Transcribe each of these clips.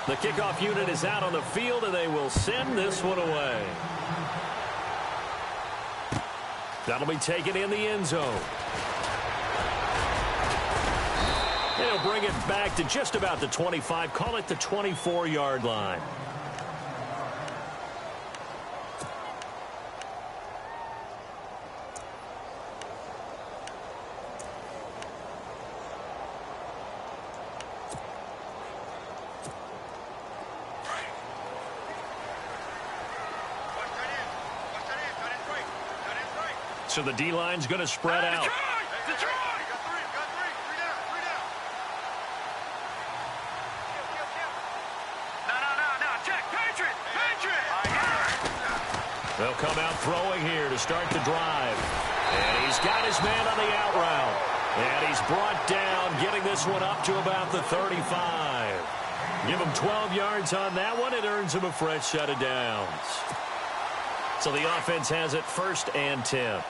The kickoff unit is out on the field, and they will send this one away. That'll be taken in the end zone. He'll bring it back to just about the 25. Call it the 24-yard line. So the D-line's going to spread out. They'll come out throwing here to start the drive. And he's got his man on the out route. And he's brought down, getting this one up to about the 35. Give him 12 yards on that one. It earns him a fresh set of downs. So the offense has it 1st and 10.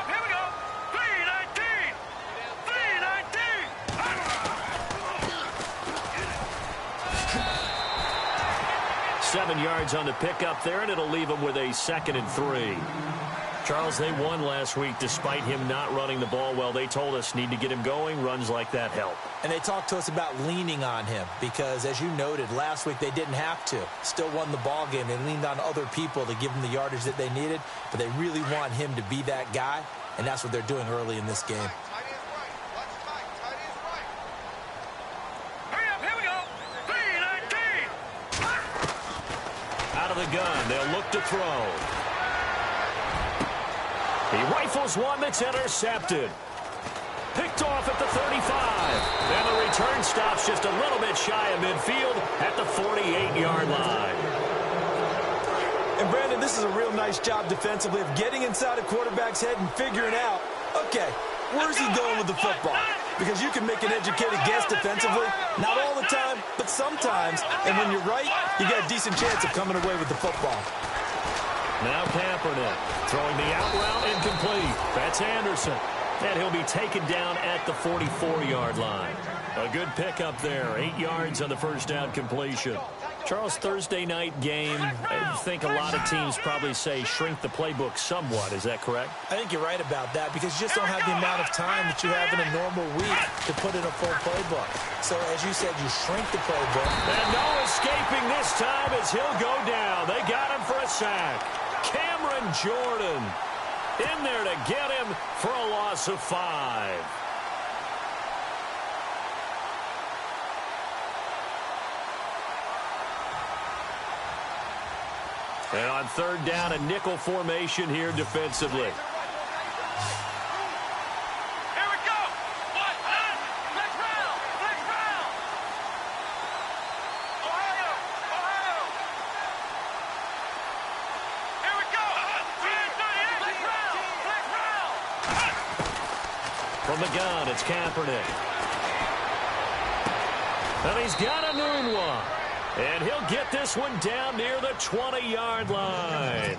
Here we go. 3-19. 7 yards on the pickup there, and it'll leave him with a 2nd and 3. Charles, they won last week despite him not running the ball well. They told us need to get him going. Runs like that help. And they talked to us about leaning on him because, as you noted, last week they didn't have to. Still won the ball game. They leaned on other people to give them the yardage that they needed, but they really want him to be that guy, and that's what they're doing early in this game. Out of the gun, they'll look to throw. He rifles one that's intercepted. Picked off at the 35. And the return stops just a little bit shy of midfield at the 48-yard line. And, Brandon, this is a real nice job defensively of getting inside a quarterback's head and figuring out, okay, where's he going with the football? Because you can make an educated guess defensively, not all the time, but sometimes. And when you're right, you got a decent chance of coming away with the football. Now Kaepernick throwing the out route incomplete. That's Anderson. And he'll be taken down at the 44-yard line. A good pickup there. 8 yards on the first down completion. Charles, Thursday night game, I think a lot of teams probably say shrink the playbook somewhat. Is that correct? I think you're right about that because you just don't have the amount of time that you have in a normal week to put in a full playbook. So, as you said, you shrink the playbook. And no escaping this time as he'll go down. They got him for a sack. Cameron Jordan in there to get him for a loss of 5. And on 3rd down, a nickel formation here defensively. Here we go. Flex round. Ohio. Here we go. Flex round. From the gun, it's Kaepernick. And he's got a noon one. And he'll get this one down near the 20-yard line.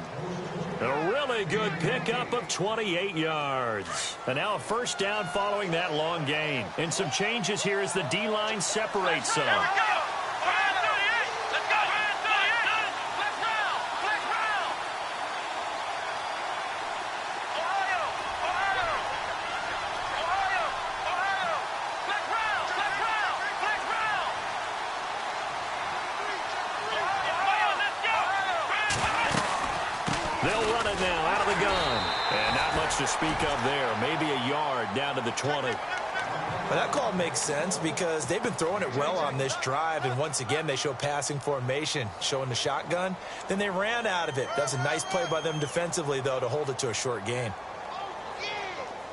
A really good pickup of 28 yards. And now a first down following that long gain. And some changes here as the D-line separates some. They'll run it now out of the gun. And not much to speak of there. Maybe a yard down to the 20. But that call makes sense because they've been throwing it well on this drive, and once again they show passing formation, showing the shotgun. Then they ran out of it. That's a nice play by them defensively, though, to hold it to a short gain.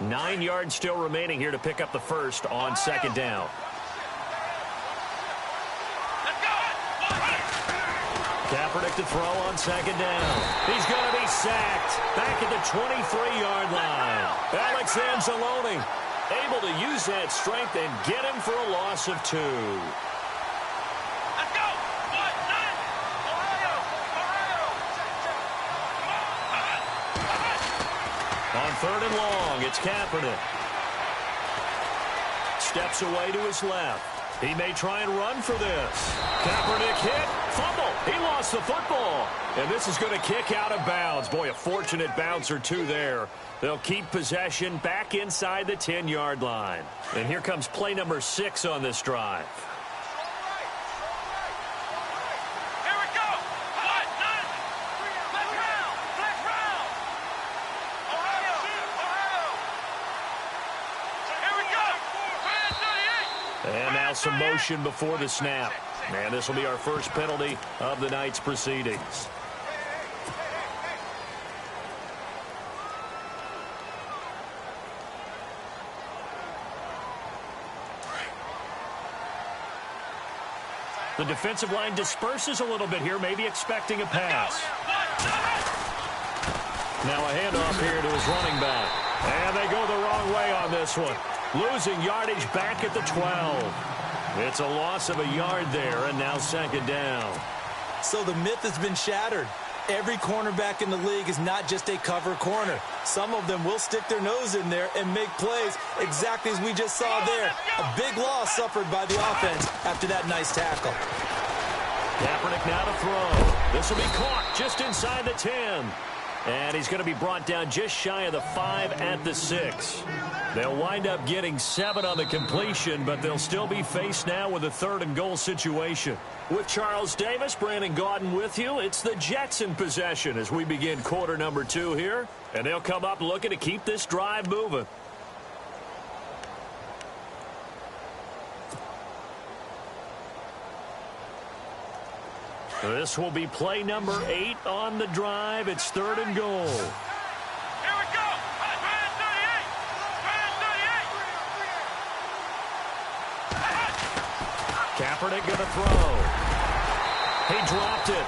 9 yards still remaining here to pick up the first on 2nd down. Kaepernick to throw on 2nd down. He's going to be sacked back at the 23-yard line. Alex Anzalone able to use that strength and get him for a loss of 2. Let's go. Ohio. On 3rd and long, it's Kaepernick. steps away to his left. He may try and run for this. Kaepernick hit. Fumble. He lost the football. And this is going to kick out of bounds. Boy, a fortunate bounce or two there. They'll keep possession back inside the 10-yard line. And here comes play number 6 on this drive. Here we go. Let's round. Let's round. Ohio. Here we go. And now some motion before the snap. And this will be our first penalty of the night's proceedings. The defensive line disperses a little bit here, maybe expecting a pass. Now a handoff here to his running back. And they go the wrong way on this one. Losing yardage back at the 12. It's a loss of a yard there, and now second down. So the myth has been shattered. Every cornerback in the league is not just a cover corner. Some of them will stick their nose in there and make plays exactly as we just saw there. A big loss suffered by the offense after that nice tackle. Kaepernick now to throw. This will be caught just inside the 10. And he's going to be brought down just shy of the 5 at the 6. They'll wind up getting 7 on the completion, but they'll still be faced now with a 3rd and goal situation. With Charles Davis, Brandon Gaudin with you. It's the Jets in possession as we begin quarter number 2 here. And they'll come up looking to keep this drive moving. This will be play number 8 on the drive. It's 3rd and goal. Here we go. Brand 38. Kaepernick going to throw. He dropped it.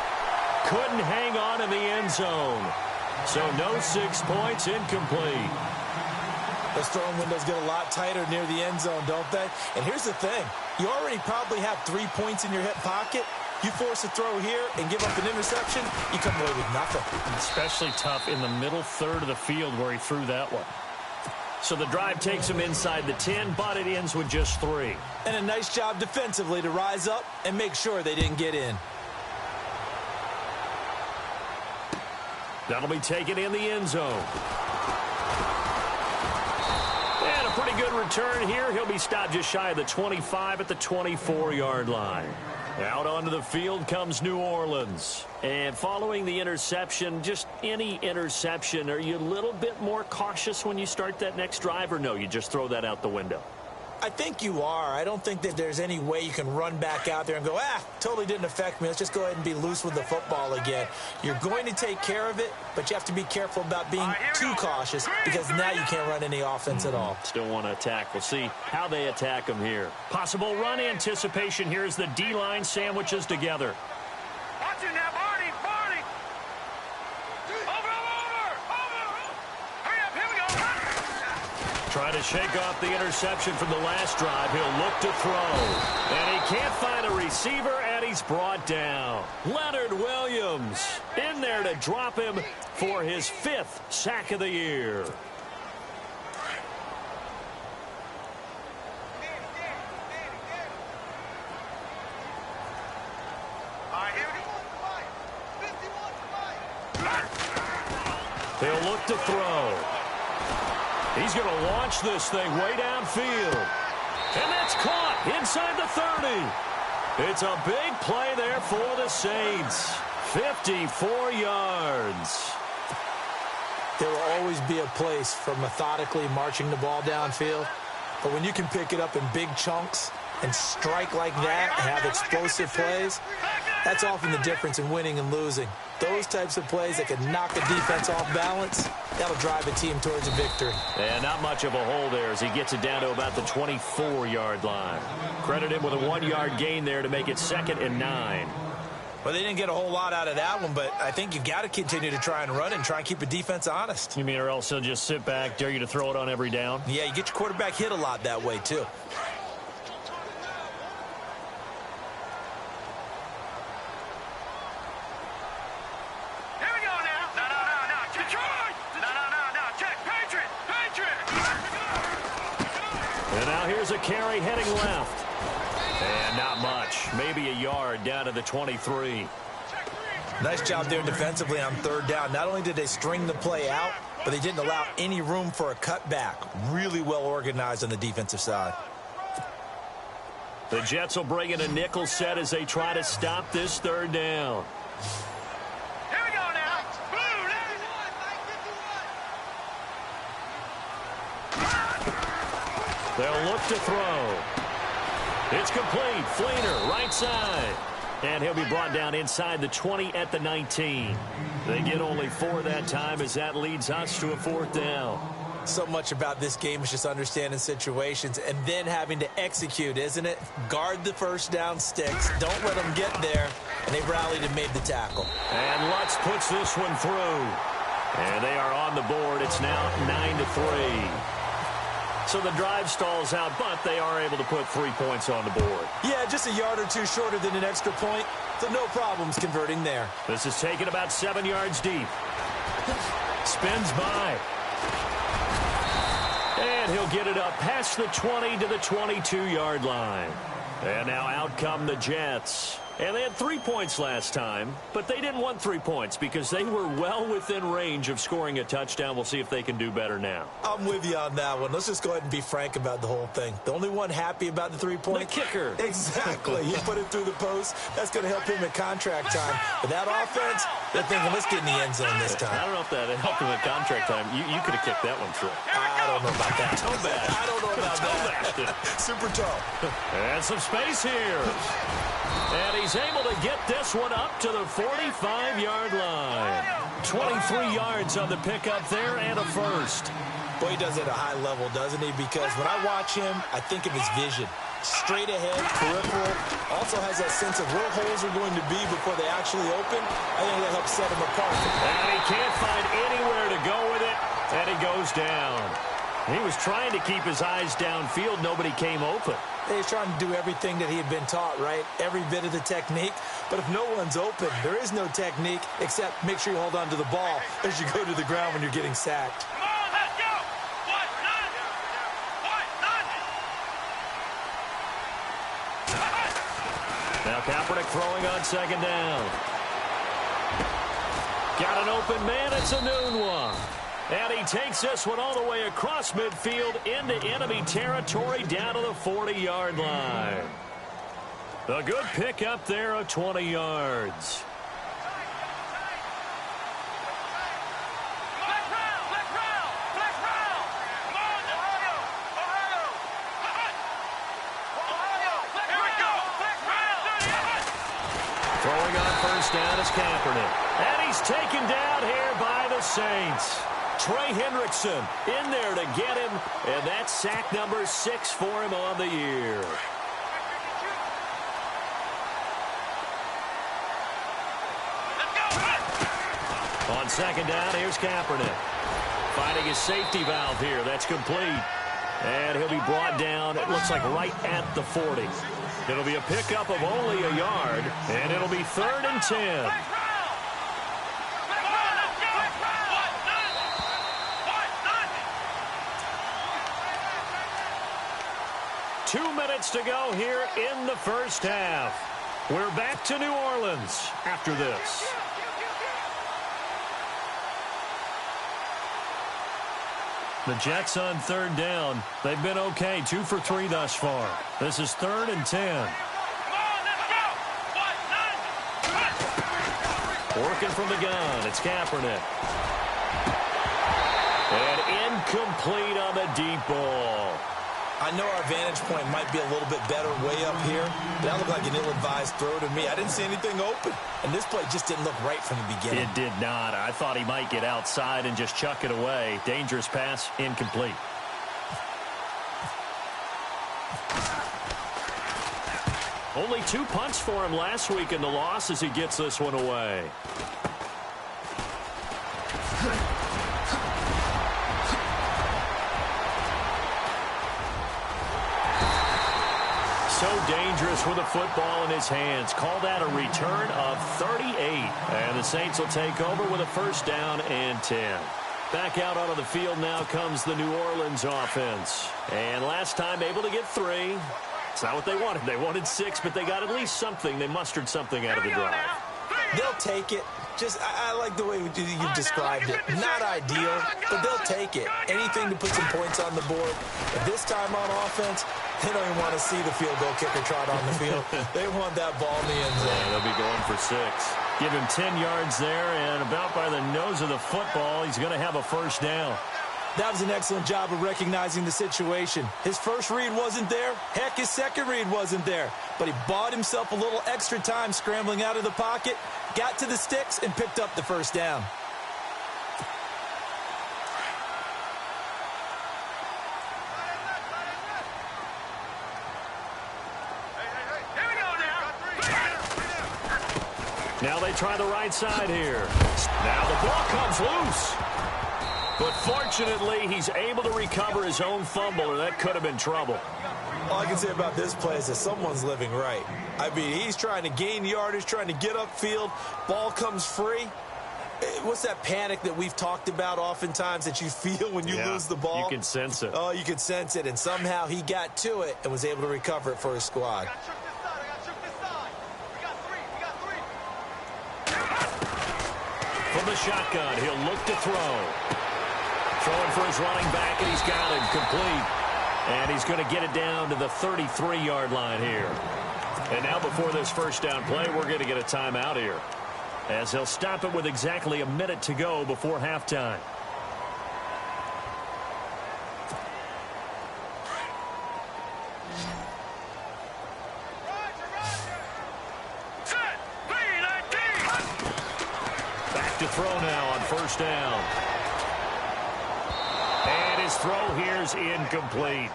Couldn't hang on in the end zone. So no 6 points, incomplete. Those throwing windows get a lot tighter near the end zone, don't they? And here's the thing. You already probably have 3 points in your hip pocket. You force a throw here and give up an interception, you come away with nothing. Especially tough in the middle third of the field where he threw that one. So the drive takes him inside the 10, but it ends with just 3. And a nice job defensively to rise up and make sure they didn't get in. That'll be taken in the end zone. And a pretty good return here. He'll be stopped just shy of the 25 at the 24-yard line. Out onto the field comes New Orleans. And following the interception, just any interception, are you a little bit more cautious when you start that next drive, or no, you just throw that out the window? I think you are. I don't think that there's any way you can run back out there and go, totally didn't affect me. Let's just go ahead and be loose with the football again. You're going to take care of it, but you have to be careful about being too cautious because now you can't run any offense at all. Still want to attack. We'll see how they attack him here. Possible run anticipation here as the D-line sandwiches together. Watch it now, Barney. Over. Hurry up, here we go. Trying to shake off the interception from the last drive. He'll look to throw. And he can't find a receiver, and he's brought down. Leonard Williams in there to drop him for his 5th sack of the year. He'll look to throw. He's going to launch this thing way downfield. And that's caught inside the 30. It's a big play there for the Saints. 54 yards. There will always be a place for methodically marching the ball downfield. But when you can pick it up in big chunks and strike like that and have explosive plays, that's often the difference in winning and losing. Those types of plays that can knock a defense off balance, that'll drive a team towards a victory. And not much of a hole there as he gets it down to about the 24-yard line. Credit him with a 1-yard gain there to make it 2nd and 9. Well, they didn't get a whole lot out of that one, but I think you've got to continue to try and run and try and keep a defense honest. You mean or else he'll just sit back, dare you to throw it on every down? Yeah, you get your quarterback hit a lot that way, too. Here's a carry heading left. And not much. Maybe a yard down to the 23. Nice job there defensively on third down. Not only did they string the play out, but they didn't allow any room for a cutback. Really well organized on the defensive side. The Jets will bring in a nickel set as they try to stop this third down. Here we go now. They'll look to throw. It's complete. Fleener, right side. And he'll be brought down inside the 20 at the 19. They get only 4 that time as that leads us to a fourth down. So much about this game is just understanding situations and then having to execute, isn't it? Guard the first down sticks. Don't let them get there. And they rallied and made the tackle. And Lutz puts this one through. And they are on the board. It's now 9-3. So the drive stalls out, but they are able to put 3 points on the board. Yeah, just a yard or two shorter than an extra point, so no problems converting there. This is taken about 7 yards deep. Spins by. And he'll get it up past the 20 to the 22-yard line. And now out come the Jets. And they had 3 points last time, but they didn't want 3 points because they were well within range of scoring a touchdown. We'll see if they can do better now. I'm with you on that one. Let's just go ahead and be frank about the whole thing. The only one happy about the 3 points? The kicker. Exactly. He put it through the post. That's going to help him at contract time. But that offense, they're thinking, let's get in the end zone this time. I don't know if that helped him at contract time. You could have kicked that one through. I don't know about that. Toe bash. I don't know about that. Super tall. And some space here. And he's able to get this one up to the 45-yard line. 23 yards on the pickup there and a first. Boy, he does it at a high level, doesn't he? Because when I watch him, I think of his vision. Straight ahead, peripheral. Also has that sense of where holes are going to be before they actually open. I think that helps set him apart. And he can't find anywhere to go with it, and he goes down. He was trying to keep his eyes downfield. Nobody came open. He's trying to do everything that he had been taught, right? Every bit of the technique. But if no one's open, there is no technique except make sure you hold on to the ball as you go to the ground when you're getting sacked. Come on, let's go. Now Kaepernick throwing on second down. Got an open man. It's a noon one. And he takes this one all the way across midfield into enemy territory down to the 40-yard line. A good pick up there of 20 yards. Throwing on first down is Kaepernick. And he's taken down here by the Saints. Trey Hendrickson in there to get him, and that's sack number 6 for him on the year. On second down, here's Kaepernick. Finding his safety valve here. That's complete. And he'll be brought down, it looks like right at the 40. It'll be a pickup of only a yard, and it'll be 3rd and 10. 2 minutes to go here in the first half. We're back to New Orleans after this. The Jets on third down. They've been okay, 2 for 3 thus far. This is 3rd and 10. Working from the gun, it's Kaepernick. And incomplete on the deep ball. I know our vantage point might be a little bit better way up here, but that looked like an ill-advised throw to me. I didn't see anything open, and this play just didn't look right from the beginning. It did not. I thought he might get outside and just chuck it away. Dangerous pass, incomplete. Only 2 punts for him last week in the loss as he gets this one away. So dangerous with a football in his hands. Call that a return of 38. And the Saints will take over with a first down and 10. Back out onto the field now comes the New Orleans offense. And last time able to get 3. It's not what they wanted. They wanted 6, but they got at least something. They mustered something out of the drive. They'll take it. I like the way you described it. Not ideal, but they'll take it. Anything to put some points on the board. But this time on offense, they don't even want to see the field goal kicker trot on the field. They want that ball in the end zone. Yeah, they'll be going for 6. Give him 10 yards there, and about by the nose of the football, he's going to have a first down. That was an excellent job of recognizing the situation. His first read wasn't there. Heck, his second read wasn't there. But he bought himself a little extra time scrambling out of the pocket, got to the sticks, and picked up the first down. Now they try the right side here. Now the ball comes loose. But fortunately, he's able to recover his own fumble, or that could have been trouble. All I can say about this play is that someone's living right. I mean, he's trying to gain yardage, trying to get upfield. Ball comes free. What's that panic that we've talked about oftentimes that you feel when you lose the ball? You can sense it. Oh, you can sense it. And somehow he got to it and was able to recover it for his squad. From the shotgun, he'll look to throw. Throwing for his running back, and he's got him complete. And he's going to get it down to the 33-yard line here. And now before this first down play, we're going to get a timeout here, as he'll stop it with exactly a minute to go before halftime. Back to throw now on first down. And his throw here's incomplete.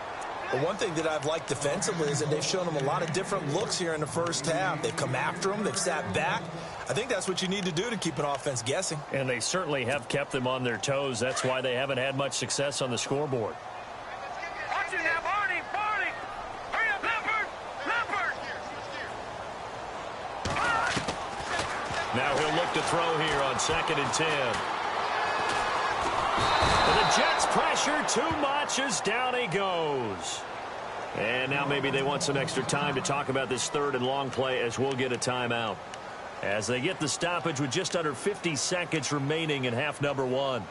But one thing that I've liked defensively is that they've shown him a lot of different looks here in the first half. They've come after him. They've sat back. I think that's what you need to do to keep an offense guessing. And they certainly have kept them on their toes. That's why they haven't had much success on the scoreboard. Watch it now, Barney! Barney! Hurry up, Leopard! Leopard! Now he'll look to throw here on 2nd and 10. And the Jets pressure too much as down he goes. And now maybe they want some extra time to talk about this 3rd and long play, as we'll get a timeout, as they get the stoppage with just under 50 seconds remaining in half number 1.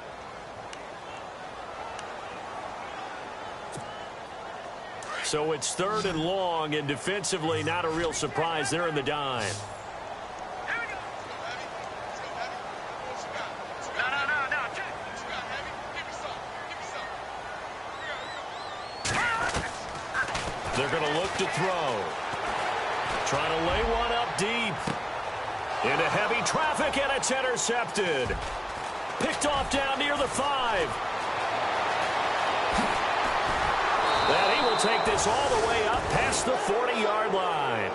So it's 3rd and long, and defensively not a real surprise. They're in the dime. They're going to look to throw. Trying to lay one up deep. Into heavy traffic, and it's intercepted. Picked off down near the 5. And he will take this all the way up past the 40-yard line.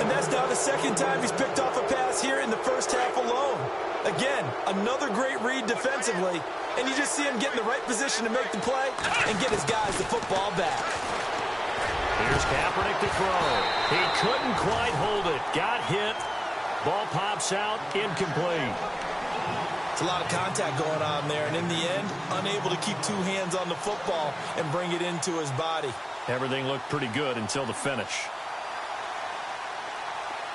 And that's now the second time he's picked off a pass here in the first half alone. Again, another great read defensively, and you just see him get in the right position to make the play and get his guys the football back. Here's Kaepernick to throw. He couldn't quite hold it. Got hit. Ball pops out, incomplete. It's a lot of contact going on there, and in the end, unable to keep 2 hands on the football and bring it into his body. Everything looked pretty good until the finish.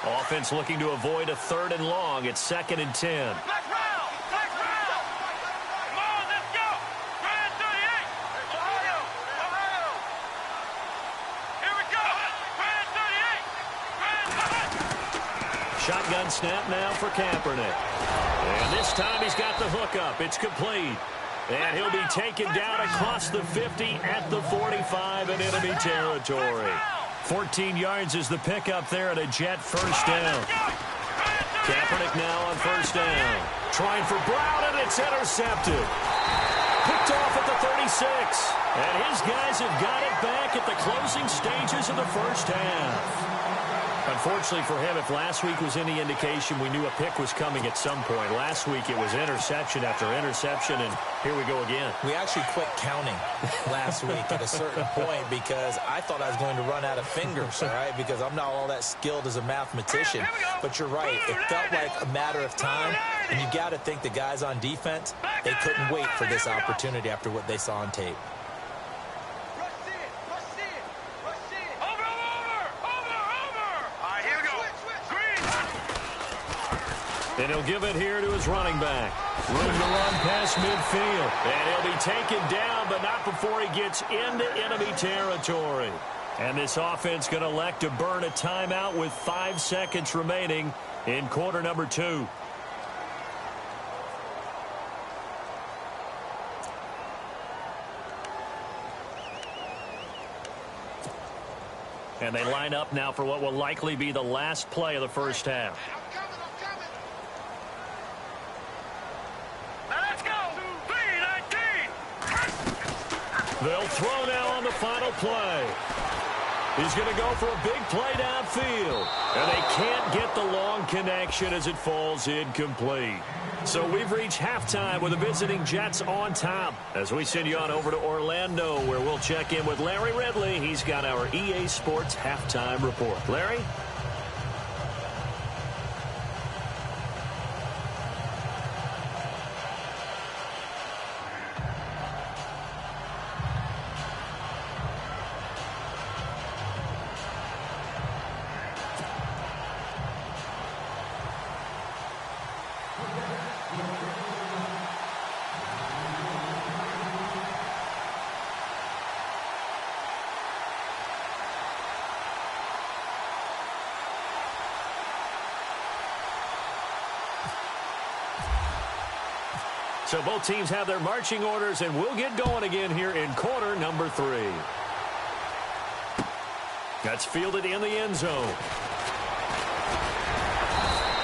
Offense looking to avoid a 3rd and long. It's 2nd and 10. Black round! Black round! Come on, let's go! Brand 38! Ohio! Ohio! Here we go! Brand 38! Brand 38! Shotgun snap now for Kaepernick. And this time he's got the hook up. It's complete. And he'll be taken down across the 50 at the 45 in enemy territory. 14 yards is the pickup there at a Jet first down. Kaepernick now on first down. Trying for Brown, and it's intercepted. Picked off at the 36. And his guys have got it back at the closing stages of the first half. Unfortunately for him, if last week was any indication, we knew a pick was coming at some point. Last week it was interception after interception, and here we go again. We actually quit counting last week at a certain point because I thought I was going to run out of fingers, all right, because I'm not all that skilled as a mathematician. But you're right. It felt like a matter of time, and you got to think the guys on defense, they couldn't wait for this opportunity after what they saw on tape. And he'll give it here to his running back. Room to run past midfield. And he'll be taken down, but not before he gets into enemy territory. And this offense going to elect to burn a timeout with 5 seconds remaining in quarter number 2. And they line up now for what will likely be the last play of the first half. They'll throw now on the final play. He's going to go for a big play downfield. And they can't get the long connection as it falls incomplete. So we've reached halftime with the visiting Jets on top. As we send you on over to Orlando, where we'll check in with Larry Ridley. He's got our EA Sports halftime report. Larry? So both teams have their marching orders, and we'll get going again here in quarter number 3. That's fielded in the end zone.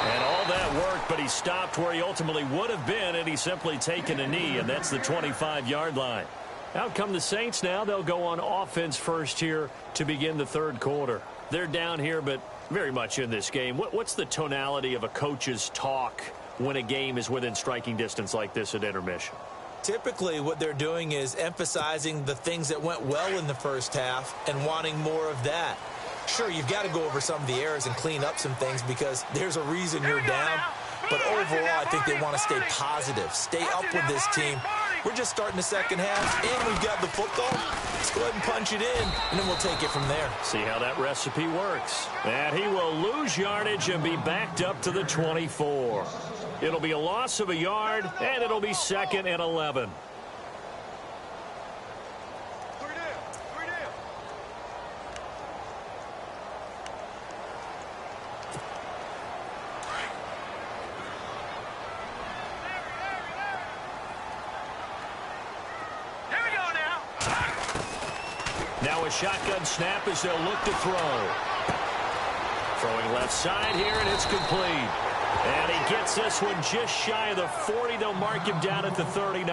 And all that worked, but he stopped where he ultimately would have been, and he's simply taken a knee, and that's the 25-yard line. Out come the Saints now. They'll go on offense first here to begin the third quarter. They're down here, but very much in this game. What's the tonality of a coach's talk when a game is within striking distance like this at intermission? Typically, what they're doing is emphasizing the things that went well in the first half and wanting more of that. Sure, you've got to go over some of the errors and clean up some things because there's a reason you're down. But overall, I think they want to stay positive, stay up with this team. We're just starting the second half, and we've got the football. Let's go ahead and punch it in, and then we'll take it from there. See how that recipe works. And he will lose yardage and be backed up to the 24. It'll be a loss of a yard, and it'll be 2nd and 11. Now a shotgun snap as they'll look to throw. Throwing left side here, and it's complete. And he gets this one just shy of the 40. They'll mark him down at the 39.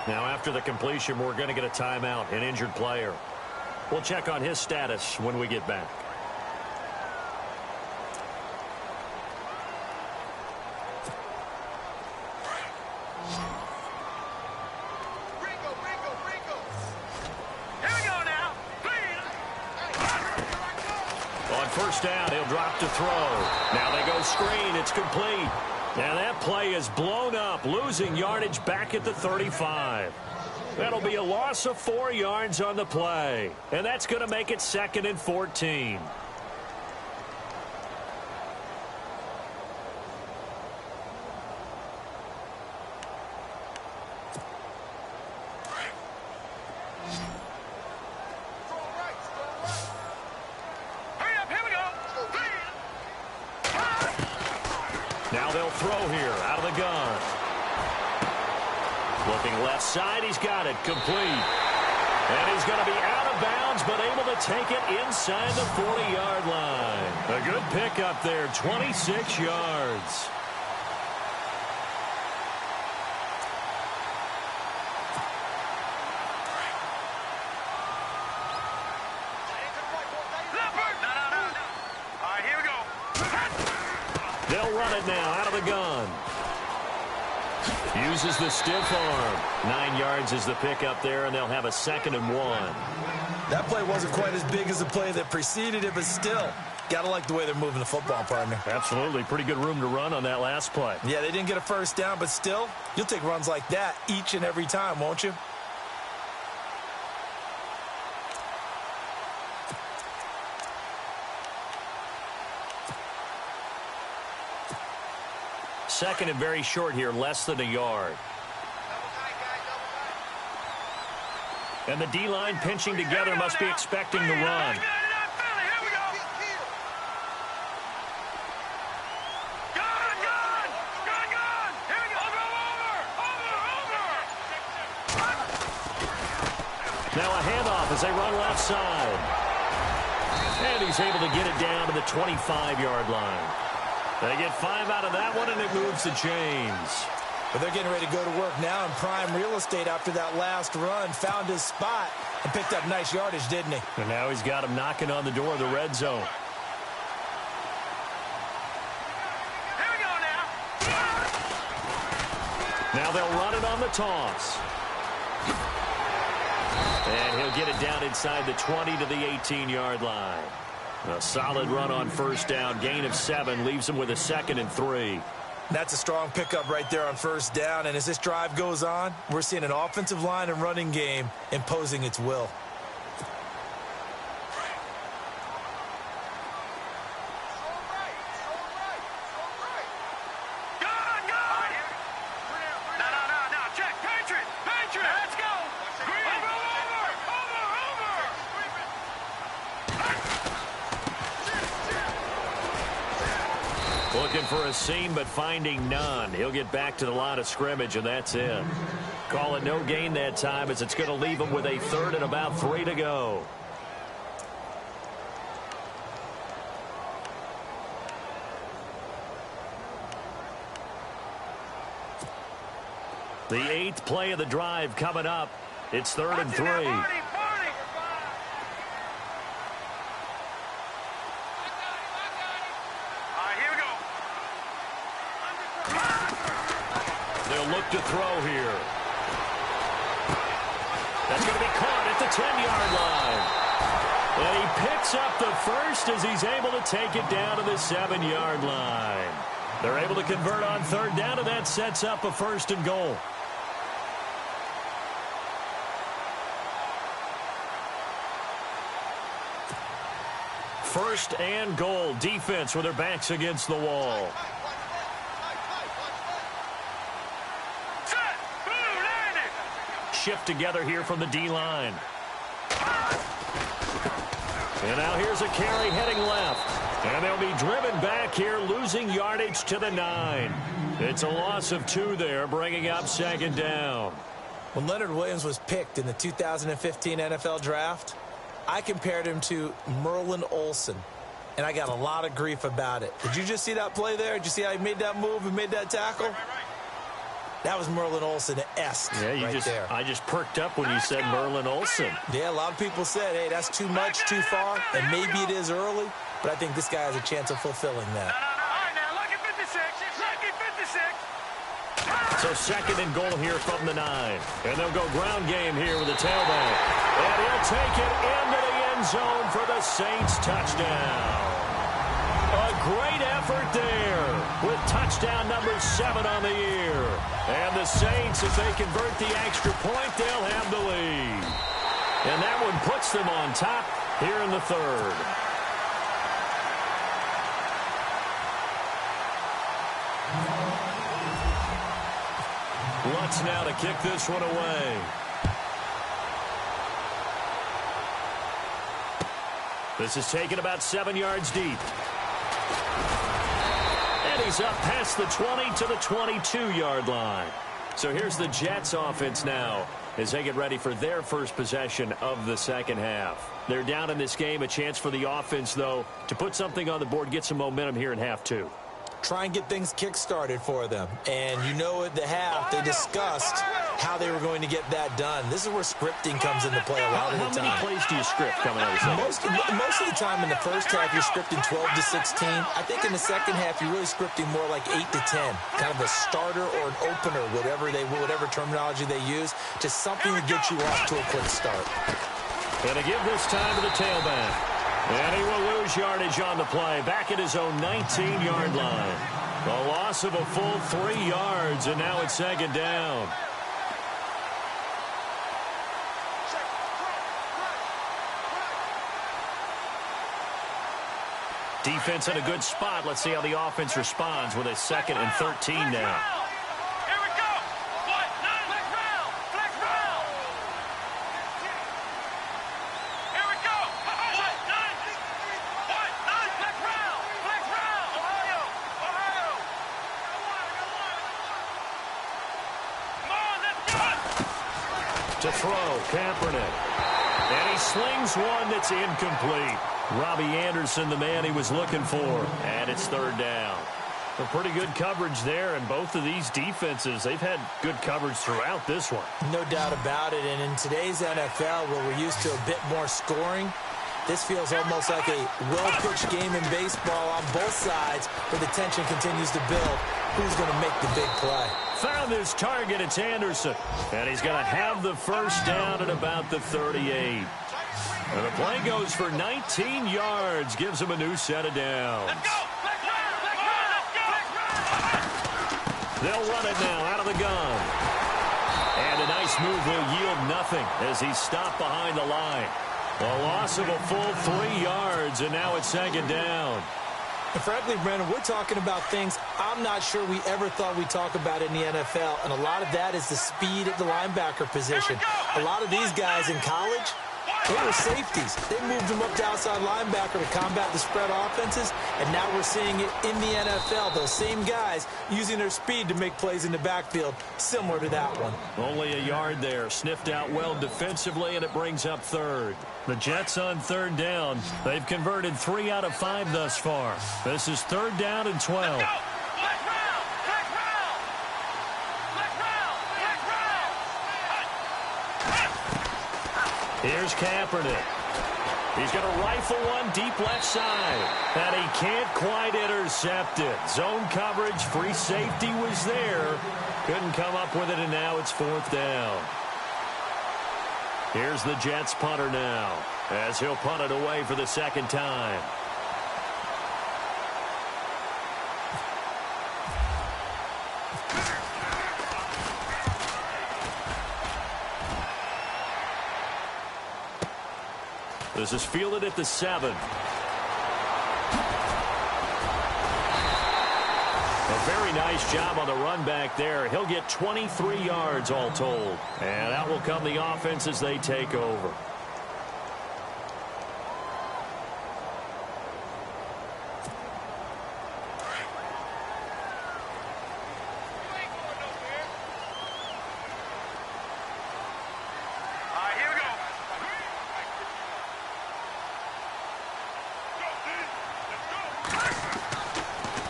Now after the completion, we're going to get a timeout, an injured player. We'll check on his status when we get back. First down, he'll drop to throw. Now they go screen. It's complete. And that play is blown up, losing yardage back at the 35. That'll be a loss of 4 yards on the play. And that's going to make it 2nd and 14. Now they'll throw here out of the gun. Looking left side, he's got it complete. And he's going to be out of bounds, but able to take it inside the 40-yard line. A good pickup there, 26 yards. They'll run it now out of the gun. Uses the stiff arm. 9 yards is the pickup there, and they'll have a 2nd and 1. That play wasn't quite as big as the play that preceded it, but still, got to like the way they're moving the football, partner. Absolutely. Pretty good room to run on that last play. Yeah, they didn't get a first down, but still, you'll take runs like that each and every time, won't you? Second and very short here, less than a yard. And the D-line pinching together must be expecting the run. Now a handoff as they run left side. And he's able to get it down to the 25-yard line. They get 5 out of that one, and it moves to James. But they're getting ready to go to work now in prime real estate after that last run. Found his spot and picked up nice yardage, didn't he? And now he's got him knocking on the door of the red zone. Here we go now. Now they'll run it on the toss. And he'll get it down inside the 20 to the 18-yard line. A solid run on first down. Gain of 7 leaves him with a 2nd and 3. That's a strong pickup right there on first down. And as this drive goes on, we're seeing an offensive line and running game imposing its will. Looking for a seam, but finding none. He'll get back to the line of scrimmage, and that's it. Call it no gain that time, as it's going to leave him with a 3rd and about 3 to go. The 8th play of the drive coming up. It's 3rd and 3. Look to throw here. That's going to be caught at the 10-yard line. And he picks up the first as he's able to take it down to the 7-yard line. They're able to convert on 3rd down, and that sets up a 1st and goal. First and goal. Defense with their backs against the wall. Shift together here from the D-line. And now here's a carry heading left. And they'll be driven back here, losing yardage to the 9. It's a loss of 2 there, bringing up 2nd down. When Leonard Williams was picked in the 2015 NFL Draft, I compared him to Merlin Olsen, and I got a lot of grief about it. Did you just see that play there? Did you see how he made that move and made that tackle? That was Merlin Olsen-esque there. I just perked up when you said Merlin Olsen. Yeah, a lot of people said, hey, that's too much, too far, and maybe it is early, but I think this guy has a chance of fulfilling that. All right, now, look at 56. Look at 56. So 2nd and goal here from the 9. And they'll go ground game here with the tailback. And he'll take it into the end zone for the Saints touchdown. A great effort there with touchdown number 7 on the year. And the Saints, if they convert the extra point, they'll have the lead. And that one puts them on top here in the 3rd. Lutz now to kick this one away. This is taken about 7 yards deep. And he's up past the 20 to the 22-yard line. So here's the Jets offense now as they get ready for their first possession of the second half. They're down in this game. A chance for the offense, though, to put something on the board, get some momentum here in half 2. Try and get things kick-started for them. And you know at the half, they discussed how they were going to get that done. This is where scripting comes into play a lot of the time. How many plays do you script coming out of the second? Most of the time in the first half, you're scripting 12 to 16. I think in the second half, you're really scripting more like 8 to 10. Kind of a starter or an opener, whatever terminology they use. Just something to get you off to a quick start. And to give this time to the tailback. And he will lose yardage on the play. Back at his own 19-yard line. A loss of a full 3 yards, and now it's second down. Defense in a good spot. Let's see how the offense responds with a 2nd and 13 now. To throw, Kaepernick. And he slings one that's incomplete. Robbie Anderson, the man he was looking for. And it's 3rd down. A pretty good coverage there, and both of these defenses, they've had good coverage throughout this one. No doubt about it, and in today's NFL, where we're used to a bit more scoring, this feels almost like a well-pitched game in baseball on both sides, where the tension continues to build. Who's going to make the big play? Found his target, it's Anderson. And he's going to have the first down at about the 38. And the play goes for 19 yards, gives him a new set of downs. They'll run it now out of the gun. And a nice move will yield nothing as he's stopped behind the line. A loss of a full 3 yards, and now it's 2nd down. And frankly, Brandon, we're talking about things I'm not sure we ever thought we'd talk about in the NFL, and a lot of that is the speed at the linebacker position. A lot of these guys in college, they were safeties. They moved them up to outside linebacker to combat the spread offenses, and now we're seeing it in the NFL. Those same guys using their speed to make plays in the backfield, similar to that one. Only a yard there. Sniffed out well defensively, and it brings up 3rd. The Jets on 3rd down. They've converted 3 out of 5 thus far. This is 3rd down and 12. Here's Kaepernick. He's going to rifle one deep left side. And he can't quite intercept it. Zone coverage, free safety was there. Couldn't come up with it, and now it's 4th down. Here's the Jets punter now, as he'll punt it away for the 2nd time. This is fielded at the 7. A very nice job on the run back there. He'll get 23 yards all told. And out will come the offense as they take over.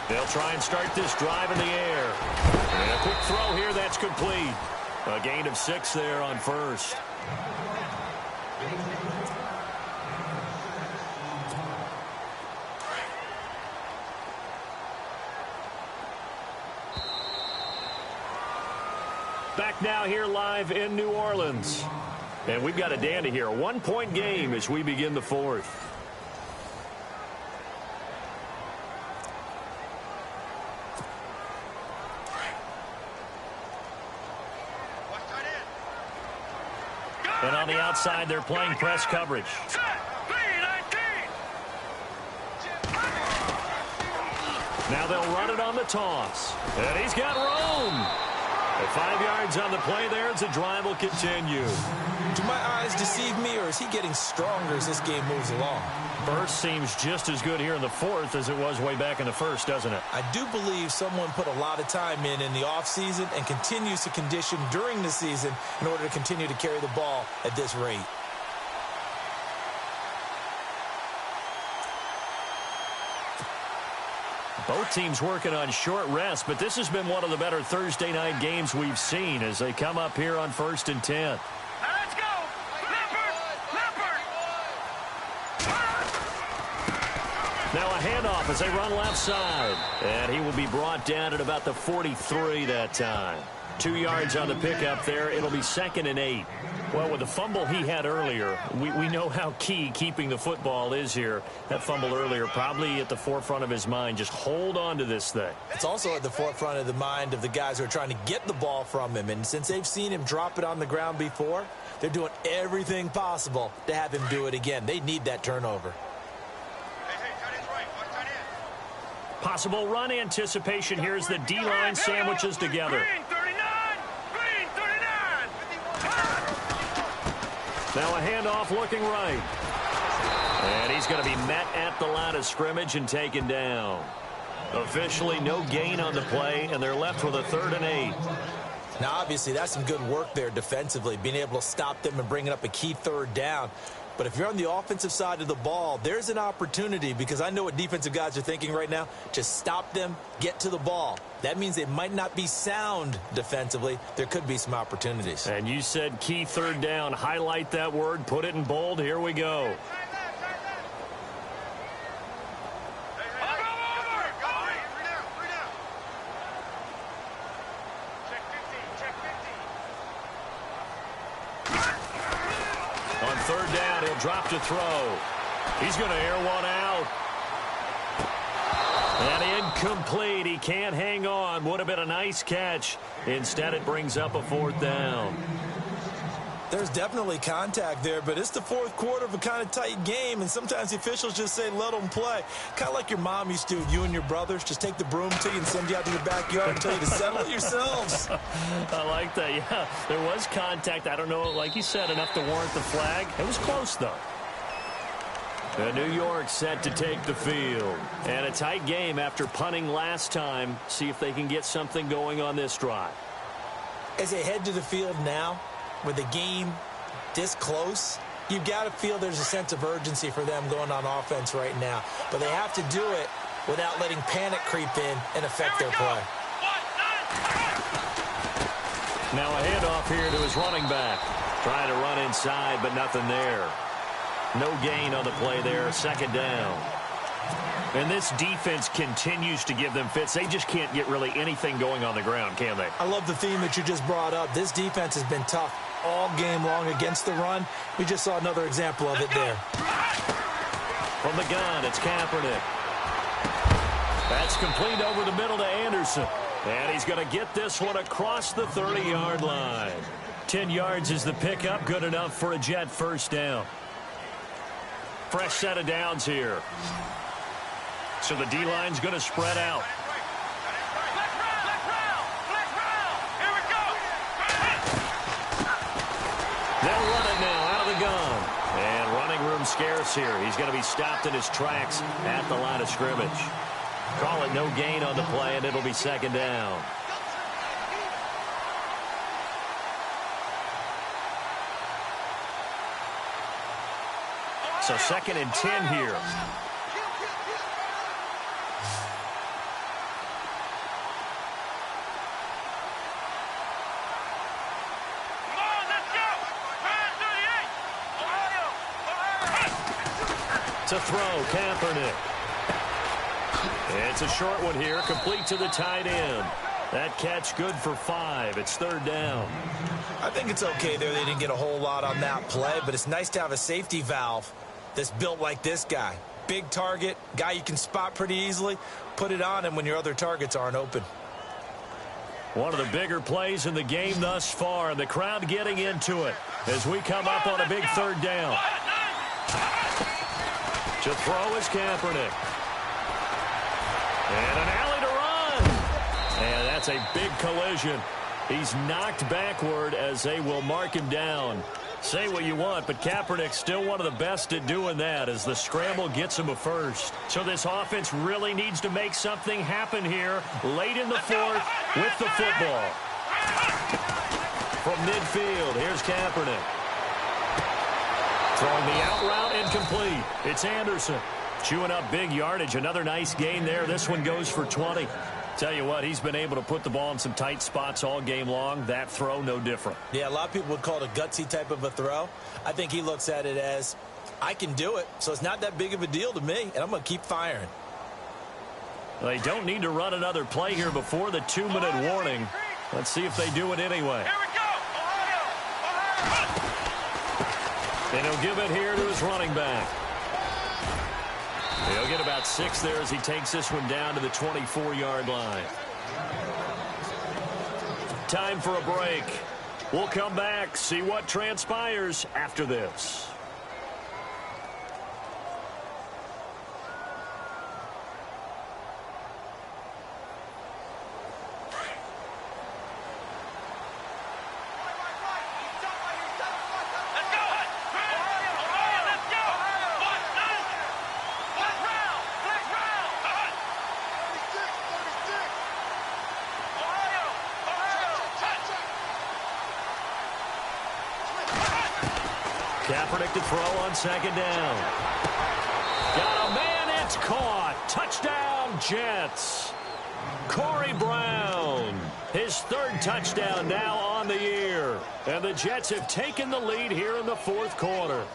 They'll try and start this drive in the air. And a quick throw here, that's complete. A gain of 6 there on 1st. Back now here live in New Orleans. And we've got a dandy here. A 1-point game as we begin the 4th. And on the outside, they're playing press coverage. Now they'll run it on the toss. And he's got room. At 5 yards on the play there, as the drive will continue. Do my eyes deceive me, or is he getting stronger as this game moves along? Burst seems just as good here in the 4th as it was way back in the 1st, doesn't it? I do believe someone put a lot of time in the offseason and continues to condition during the season in order to continue to carry the ball at this rate. Both teams working on short rest, but this has been one of the better Thursday night games we've seen as they come up here on 1st and 10. Now let's go. Leopard. Now a handoff as they run left side. And he will be brought down at about the 43 that time. 2 yards on the pickup there. It'll be 2nd and 8. Well, with the fumble he had earlier, we know how key keeping the football is here. That fumble earlier probably at the forefront of his mind. Just hold on to this thing. It's also at the forefront of the mind of the guys who are trying to get the ball from him. And since they've seen him drop it on the ground before, they're doing everything possible to have him do it again. They need that turnover. Possible run anticipation. Here's the D-line sandwiches together. Green 39. Green 39. Now a handoff looking right. And he's going to be met at the line of scrimmage and taken down. Officially no gain on the play, and they're left with a 3rd and 8. Now, obviously, that's some good work there defensively, being able to stop them and bringing up a key 3rd down. But if you're on the offensive side of the ball, there's an opportunity, because I know what defensive guys are thinking right now. Just stop them, get to the ball. That means they might not be sound defensively. There could be some opportunities. And you said key 3rd down. Highlight that word. Put it in bold. Here we go. On 3rd down, he'll drop to throw. He's going to air one out. And incomplete. He can't hang on. Would have been a nice catch. Instead, it brings up a 4th down. There's definitely contact there, but it's the 4th quarter of a kind of tight game, and sometimes the officials just say, let them play. Kind of like your mom used to do, you and your brothers. Just take the broom to you and send you out to the backyard and tell you to settle it yourselves. I like that. Yeah, there was contact. I don't know, like you said, enough to warrant the flag. It was close, though. The New York set to take the field. And a tight game after punting last time. See if they can get something going on this drive. As they head to the field now, with the game this close, you've got to feel there's a sense of urgency for them going on offense right now. But they have to do it without letting panic creep in and affect their play. Now a handoff here to his running back. Trying to run inside, but nothing there. No gain on the play there. 2nd down. And this defense continues to give them fits. They just can't get really anything going on the ground, can they? I love the theme that you just brought up. This defense has been tough all game long against the run. We just saw another example of it there. From the gun, it's Kaepernick. That's complete over the middle to Anderson. And he's going to get this one across the 30-yard line. 10 yards is the pickup. Good enough for a Jet 1st down. Fresh set of downs here. So the D-line's going to spread out. They'll run it now out of the gun. And running room scarce here. He's going to be stopped in his tracks at the line of scrimmage. Call it no gain on the play, and it'll be 2nd down. So 2nd and 10 here. To throw, Kaepernick. It's a short one here, complete to the tight end. That catch good for 5. It's 3rd down. I think it's okay there. They didn't get a whole lot on that play, but it's nice to have a safety valve that's built like this guy. Big target, guy you can spot pretty easily. Put it on him when your other targets aren't open. One of the bigger plays in the game thus far, and the crowd getting into it as we come up on a big 3rd down. To throw is Kaepernick. And an alley to run. And that's a big collision. He's knocked backward as they will mark him down. Say what you want, but Kaepernick's still one of the best at doing that as the scramble gets him a 1st. So this offense really needs to make something happen here late in the 4th with the football. From midfield, here's Kaepernick. Throwing the out route incomplete. It's Anderson. Chewing up big yardage. Another nice gain there. This one goes for 20. Tell you what, he's been able to put the ball in some tight spots all game long. That throw, no different. Yeah, a lot of people would call it a gutsy type of a throw. I think he looks at it as, I can do it, so it's not that big of a deal to me, and I'm going to keep firing. They don't need to run another play here before the 2-minute warning. Let's see if they do it anyway. Here we go. Ohio. And he'll give it here to his running back. He'll get about 6 there as he takes this one down to the 24-yard line. Time for a break. We'll come back, see what transpires after this. Kaepernick to throw on second down. Got a man, it's caught. Touchdown, Jets. Corey Brown, his 3rd touchdown now on the year. And the Jets have taken the lead here in the 4th quarter.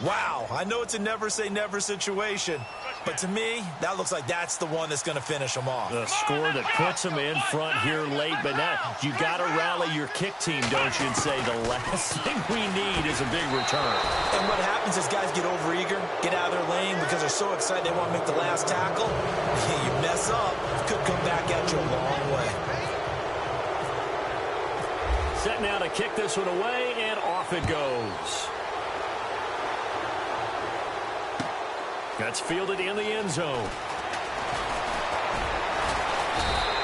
Wow, I know it's a never-say-never situation, but to me, that looks like that's the one that's going to finish them off. The score that puts them in front here late, but now you got to rally your kick team, don't you, and say the last thing we need is a big return. And what happens is guys get overeager, get out of their lane because they're so excited they want to make the last tackle. You mess up, it could come back at you a long way. Set now to kick this one away, and off it goes. That's fielded in the end zone.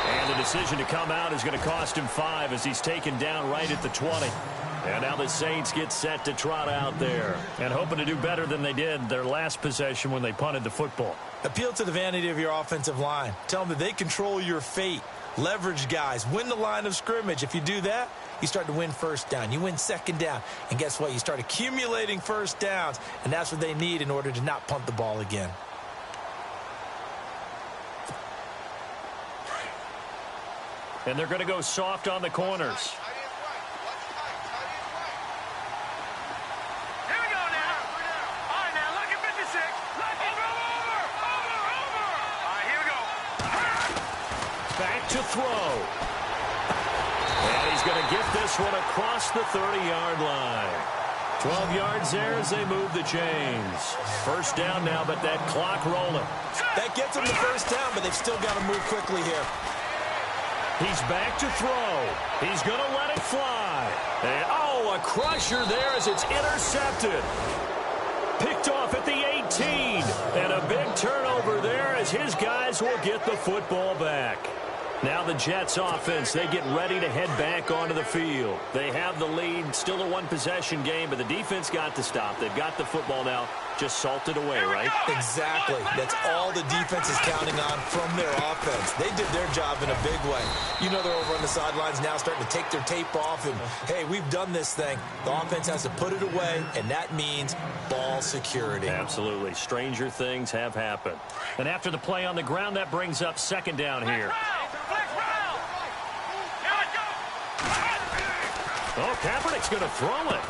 And the decision to come out is going to cost him 5 as he's taken down right at the 20. And now the Saints get set to trot out there and hoping to do better than they did their last possession when they punted the football. Appeal to the vanity of your offensive line. Tell them that they control your fate. Leverage guys. Win the line of scrimmage. If you do that, you start to win first down. You win second down. And guess what? You start accumulating first downs. And that's what they need in order to not punt the ball again. And they're going to go soft on the corners. Back to throw. And he's going to get this one across the 30-yard line. 12 yards there as they move the chains. First down now, but that clock rolling. That gets them the first down, but they've still got to move quickly here. He's back to throw. He's going to let it fly. And, oh, a crusher there as it's intercepted. Picked off at the 18. And a big turnover there as his guys will get the football back. Now the Jets offense, they get ready to head back onto the field. They have the lead, still a one-possession game, but the defense got to stop. They've got the football now, just salted away, right? Exactly. That's all the defense is counting on from their offense. They did their job in a big way. You know they're over on the sidelines now starting to take their tape off, and, hey, we've done this thing. The offense has to put it away, and that means ball security. Absolutely. Stranger things have happened. And after the play on the ground, that brings up second down here. Oh, Kaepernick's going to throw it.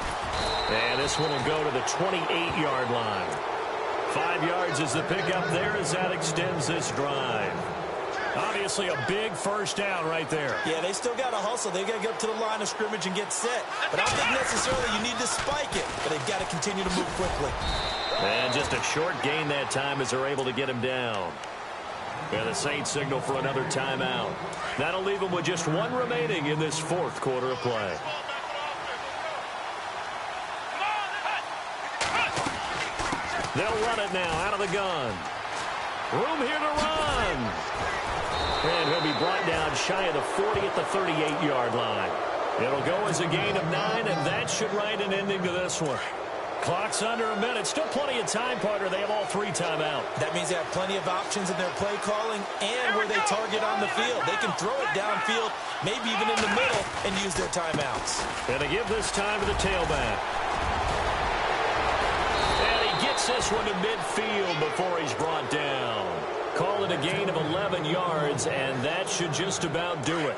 And this one will go to the 28-yard line. 5 yards is the pickup there as that extends this drive. Obviously a big first down right there. Yeah, they still got to hustle. They got to get up to the line of scrimmage and get set. But I don't think necessarily you need to spike it. But they've got to continue to move quickly. And just a short gain that time as they're able to get him down. And the Saints signal for another timeout. That'll leave them with just one remaining in this fourth quarter of play. They'll run it now out of the gun. Room here to run. And he'll be brought down shy of the 40 at the 38-yard line. It'll go as a gain of 9, and that should write an ending to this one. Clock's under a minute. Still plenty of time, partner. They have all 3 timeouts. That means they have plenty of options in their play calling and where they target on the field. They can throw it downfield, maybe even in the middle, and use their timeouts. And they give this time to the tailback. Takes this one to midfield before he's brought down. Call it a gain of 11 yards, and that should just about do it.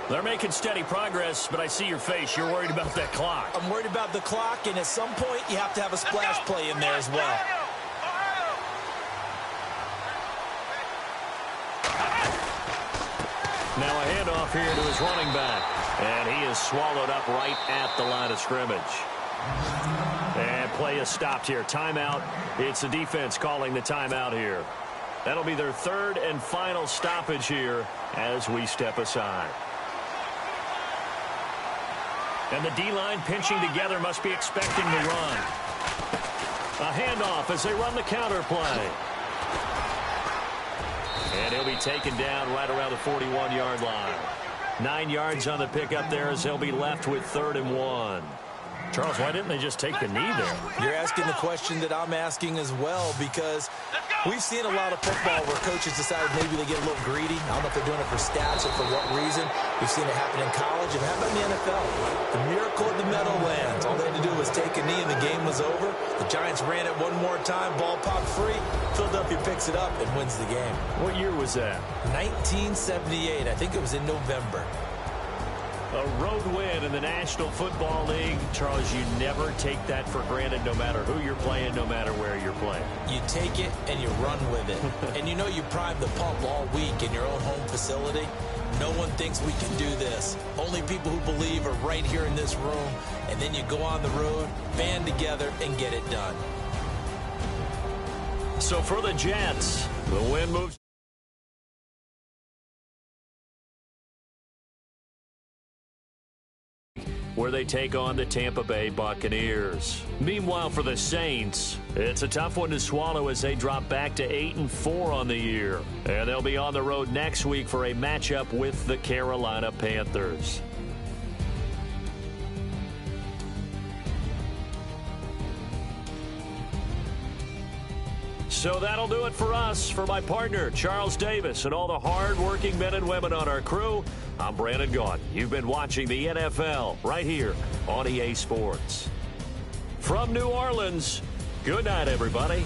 They're making steady progress, but I see your face. You're worried about that clock. I'm worried about the clock, and at some point, you have to have a splash play in there as well. Now a handoff here to his running back. And he is swallowed up right at the line of scrimmage. And play is stopped here. Timeout. It's the defense calling the timeout here. That'll be their third and final stoppage here as we step aside. And the D-line pinching together must be expecting the run. A handoff as they run the counter play. And he'll be taken down right around the 41-yard line. 9 yards on the pickup there as they'll be left with 3rd and 1. Charles, why didn't they just take the knee there? You're asking the question that I'm asking as well, because we've seen a lot of football where coaches decided maybe they get a little greedy. I don't know if they're doing it for stats or for what reason. We've seen it happen in college. It happened in the NFL. The miracle of the Meadowlands. All they had to do was take a knee and the game was over. The Giants ran it one more time. Ball popped free. Philadelphia picks it up and wins the game. What year was that? 1978. I think it was in November. A road win in the National Football League. Charles, you never take that for granted, no matter who you're playing, no matter where you're playing. You take it and you run with it. And you know you prime the pump all week in your own home facility. No one thinks we can do this. Only people who believe are right here in this room. And then you go on the road, band together, and get it done. So for the Jets, the win moves where they take on the Tampa Bay Buccaneers. Meanwhile, for the Saints, it's a tough one to swallow as they drop back to 8-4 on the year. And they'll be on the road next week for a matchup with the Carolina Panthers. So that'll do it for us. For my partner, Charles Davis, and all the hard-working men and women on our crew, I'm Brandon Gaudin. You've been watching the NFL right here on EA Sports. From New Orleans, good night, everybody.